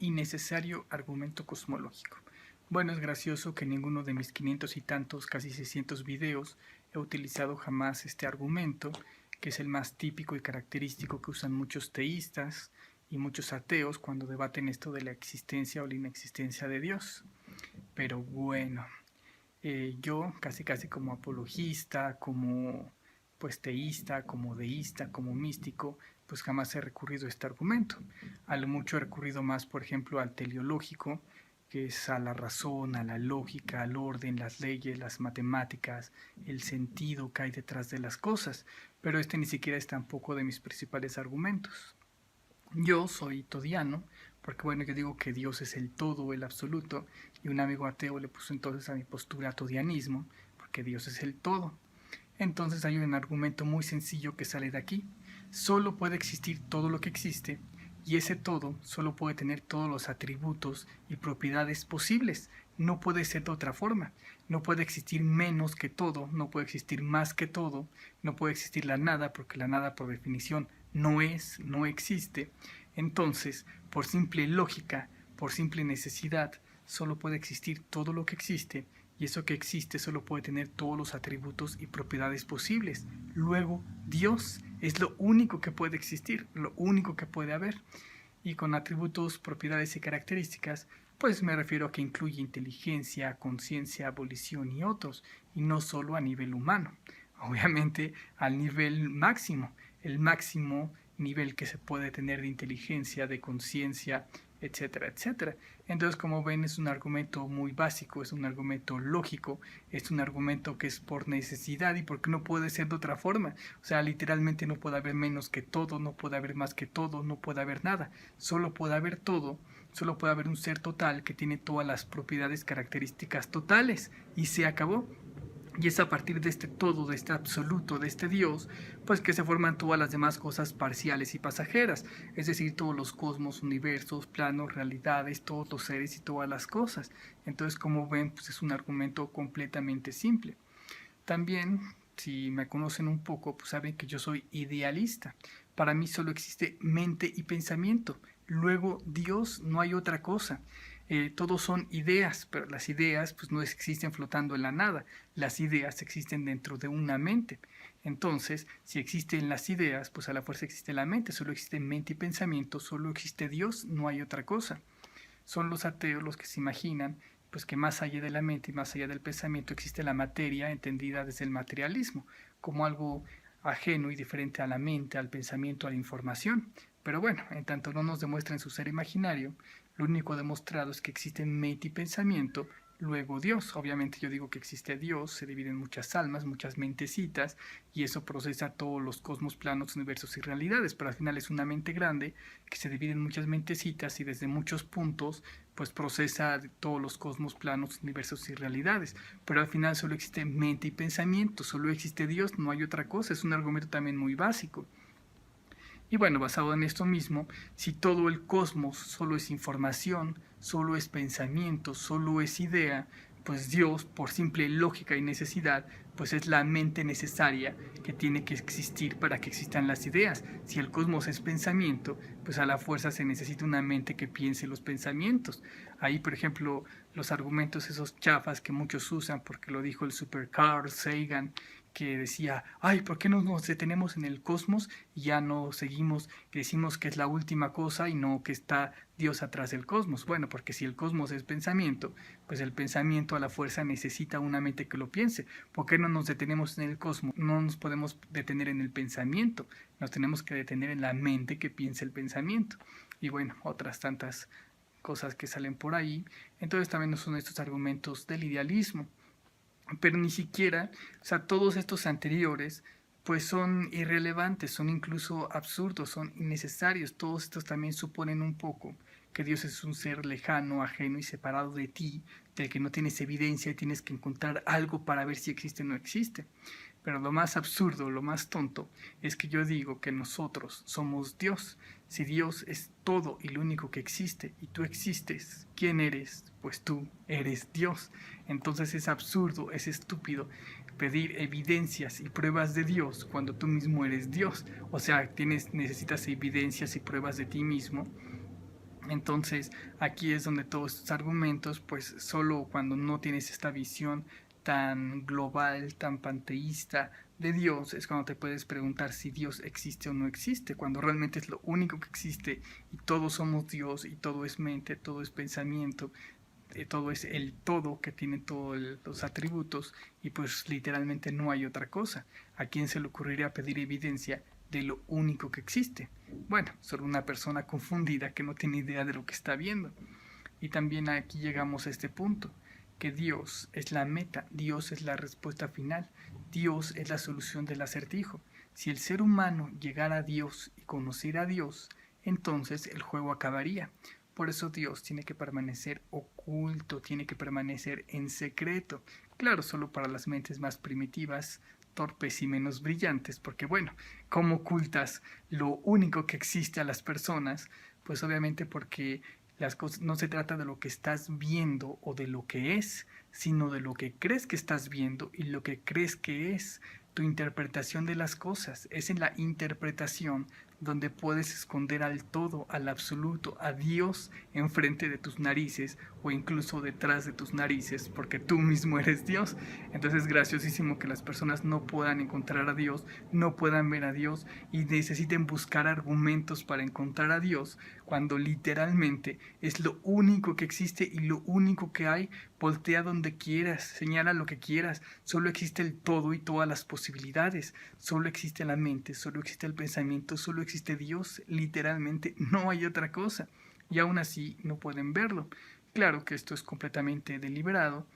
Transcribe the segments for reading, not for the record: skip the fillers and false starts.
innecesario argumento cosmológico. Bueno, es gracioso que ninguno de mis 500 y tantos, casi 600 videos he utilizado jamás este argumento, que es el más típico y característico que usan muchos teístas y muchos ateos cuando debaten esto de la existencia o la inexistencia de Dios. Pero bueno, yo casi como apologista, como pues teísta, como deísta, como místico, pues jamás he recurrido a este argumento. A lo mucho he recurrido más, por ejemplo, al teleológico, que es a la razón, a la lógica, al orden, las leyes, las matemáticas, el sentido que hay detrás de las cosas, pero este ni siquiera es tampoco de mis principales argumentos. Yo soy todiano, porque bueno, yo digo que Dios es el todo, el absoluto, y un amigo ateo le puso entonces a mi postura todianismo, porque Dios es el todo. Entonces hay un argumento muy sencillo que sale de aquí. Solo puede existir todo lo que existe, y ese todo solo puede tener todos los atributos y propiedades posibles. No puede ser de otra forma. No puede existir menos que todo, no puede existir más que todo, no puede existir la nada, porque la nada por definición no es, no existe. Entonces, por simple lógica, por simple necesidad, solo puede existir todo lo que existe, y eso que existe solo puede tener todos los atributos y propiedades posibles. Luego, Dios es lo único que puede existir, lo único que puede haber. Y con atributos, propiedades y características, pues me refiero a que incluye inteligencia, conciencia, volición y otros, y no solo a nivel humano. Obviamente al nivel máximo, el máximo nivel que se puede tener de inteligencia, de conciencia, etcétera, etcétera. Entonces, como ven, es un argumento muy básico, es un argumento lógico, es un argumento que es por necesidad y porque no puede ser de otra forma. O sea, literalmente no puede haber menos que todo, no puede haber más que todo, no puede haber nada. Solo puede haber todo, solo puede haber un ser total que tiene todas las propiedades características totales y se acabó. Y es a partir de este todo, de este absoluto, de este Dios, pues que se forman todas las demás cosas parciales y pasajeras, es decir, todos los cosmos, universos, planos, realidades, todos los seres y todas las cosas. Entonces, como ven, pues es un argumento completamente simple. También, si me conocen un poco, pues saben que yo soy idealista. Para mí solo existe mente y pensamiento. Luego, Dios, no hay otra cosa. Todos son ideas, pero las ideas pues no existen flotando en la nada. Las ideas existen dentro de una mente. Entonces, si existen las ideas, pues a la fuerza existe la mente. Solo existe mente y pensamiento, solo existe Dios, no hay otra cosa. Son los ateos los que se imaginan pues que más allá de la mente y más allá del pensamiento existe la materia entendida desde el materialismo, como algo ajeno y diferente a la mente, al pensamiento, a la información. Pero bueno, en tanto no nos demuestren su ser imaginario, lo único demostrado es que existen mente y pensamiento, luego Dios. Obviamente yo digo que existe Dios, se divide en muchas almas, muchas mentecitas, y eso procesa todos los cosmos, planos, universos y realidades, pero al final es una mente grande que se divide en muchas mentecitas y desde muchos puntos pues procesa todos los cosmos, planos, universos y realidades, pero al final solo existe mente y pensamiento, solo existe Dios, no hay otra cosa. Es un argumento también muy básico. Y bueno, basado en esto mismo, si todo el cosmos solo es información, solo es pensamiento, solo es idea, pues Dios, por simple lógica y necesidad, pues es la mente necesaria que tiene que existir para que existan las ideas. Si el cosmos es pensamiento, pues a la fuerza se necesita una mente que piense los pensamientos. Ahí, por ejemplo, los argumentos esos chafas que muchos usan, porque lo dijo el super Carl Sagan, que decía, ay, ¿por qué no nos detenemos en el cosmos y ya no seguimos, que decimos que es la última cosa y no que está Dios atrás del cosmos? Bueno, porque si el cosmos es pensamiento, pues el pensamiento a la fuerza necesita una mente que lo piense. ¿Por qué no nos detenemos en el cosmos? No nos podemos detener en el pensamiento, nos tenemos que detener en la mente que piensa el pensamiento. Y bueno, otras tantas cosas que salen por ahí. Entonces también son estos argumentos del idealismo, pero ni siquiera, o sea, todos estos anteriores pues son irrelevantes, son incluso absurdos, son innecesarios. Todos estos también suponen un poco que Dios es un ser lejano, ajeno y separado de ti, del que no tienes evidencia y tienes que encontrar algo para ver si existe o no existe. Pero lo más absurdo, lo más tonto, es que yo digo que nosotros somos Dios. Si Dios es todo y lo único que existe, y tú existes, ¿quién eres? Pues tú eres Dios. Entonces es absurdo, es estúpido pedir evidencias y pruebas de Dios cuando tú mismo eres Dios. O sea, necesitas evidencias y pruebas de ti mismo Entonces, aquí es donde todos estos argumentos, pues solo cuando no tienes esta visión tan global, tan panteísta de Dios, es cuando te puedes preguntar si Dios existe o no existe, cuando realmente es lo único que existe y todos somos Dios y todo es mente, todo es pensamiento, todo es el todo que tiene todos los atributos y pues literalmente no hay otra cosa. ¿A quién se le ocurriría pedir evidencia de lo único que existe? Bueno, solo una persona confundida que no tiene idea de lo que está viendo. Y también aquí llegamos a este punto, que Dios es la meta, Dios es la respuesta final, Dios es la solución del acertijo. Si el ser humano llegara a Dios y conociera a Dios, entonces el juego acabaría. Por eso Dios tiene que permanecer oculto, tiene que permanecer en secreto. Claro, solo para las mentes más primitivas, torpes y menos brillantes, porque bueno, ¿cómo ocultas lo único que existe a las personas? Pues obviamente porque las cosas no se trata de lo que estás viendo o de lo que es, sino de lo que crees que estás viendo y lo que crees que es. Tu interpretación de las cosas es en la interpretación donde puedes esconder al todo, al absoluto, a Dios enfrente de tus narices o incluso detrás de tus narices, porque tú mismo eres Dios. Entonces es graciosísimo que las personas no puedan encontrar a Dios, no puedan ver a Dios y necesiten buscar argumentos para encontrar a Dios, cuando literalmente es lo único que existe y lo único que hay. Voltea donde quieras, señala lo que quieras, solo existe el todo y todas las posibilidades, solo existe la mente, solo existe el pensamiento, solo existe Dios, literalmente no hay otra cosa, y aún así no pueden verlo. Claro que esto es completamente deliberado,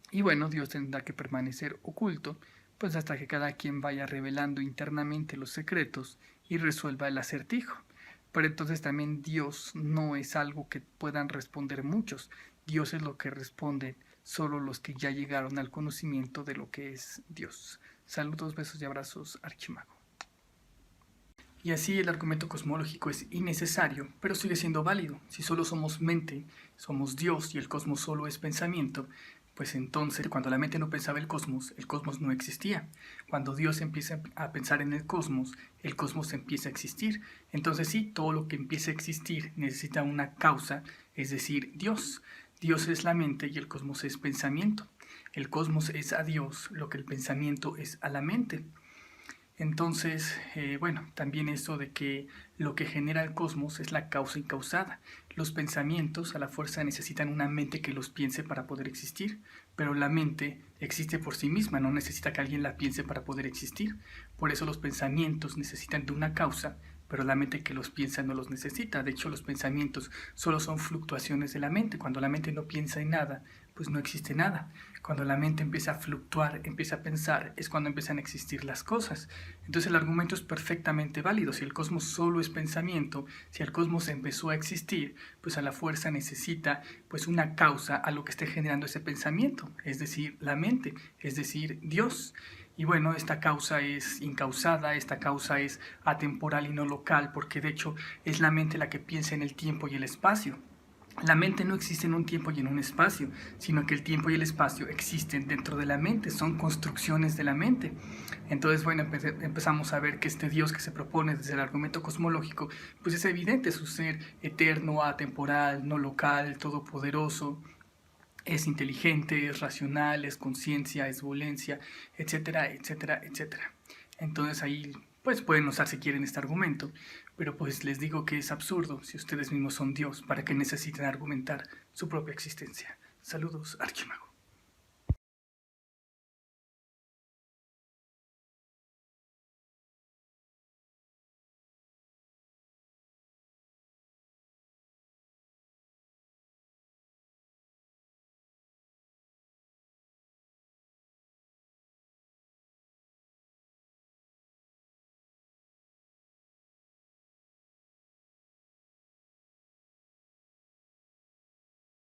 y bueno, Dios tendrá que permanecer oculto, pues hasta que cada quien vaya revelando internamente los secretos y resuelva el acertijo. Pero entonces también Dios no es algo que puedan responder muchos. Dios es lo que responden solo los que ya llegaron al conocimiento de lo que es Dios. Saludos, besos y abrazos, Archimago. Y así el argumento cosmológico es innecesario, pero sigue siendo válido. Si solo somos mente, somos Dios y el cosmos solo es pensamiento, pues entonces cuando la mente no pensaba el cosmos no existía. Cuando Dios empieza a pensar en el cosmos empieza a existir. Entonces sí, todo lo que empieza a existir necesita una causa, es decir, Dios. Dios es la mente y el cosmos es pensamiento. El cosmos es a Dios lo que el pensamiento es a la mente. Entonces, bueno, también eso de que lo que genera el cosmos es la causa incausada. Los pensamientos a la fuerza necesitan una mente que los piense para poder existir, pero la mente existe por sí misma, no necesita que alguien la piense para poder existir. Por eso los pensamientos necesitan de una causa, pero la mente que los piensa no los necesita. De hecho, los pensamientos solo son fluctuaciones de la mente. Cuando la mente no piensa en nada, pues no existe nada. Cuando la mente empieza a fluctuar, empieza a pensar, es cuando empiezan a existir las cosas. Entonces el argumento es perfectamente válido. Si el cosmos solo es pensamiento, si el cosmos empezó a existir, pues a la fuerza necesita pues una causa a lo que esté generando ese pensamiento, es decir, la mente, es decir, Dios. Y bueno, esta causa es incausada, esta causa es atemporal y no local, porque de hecho es la mente la que piensa en el tiempo y el espacio. La mente no existe en un tiempo y en un espacio, sino que el tiempo y el espacio existen dentro de la mente, son construcciones de la mente. Entonces, bueno, empezamos a ver que este Dios que se propone desde el argumento cosmológico, pues es evidente su ser eterno, atemporal, no local, todopoderoso, es inteligente, es racional, es conciencia, es volencia, etcétera, etcétera, etcétera. Entonces ahí pues pueden usar si quieren este argumento, pero pues les digo que es absurdo si ustedes mismos son Dios, ¿para qué necesitan argumentar su propia existencia? Saludos, Archimago.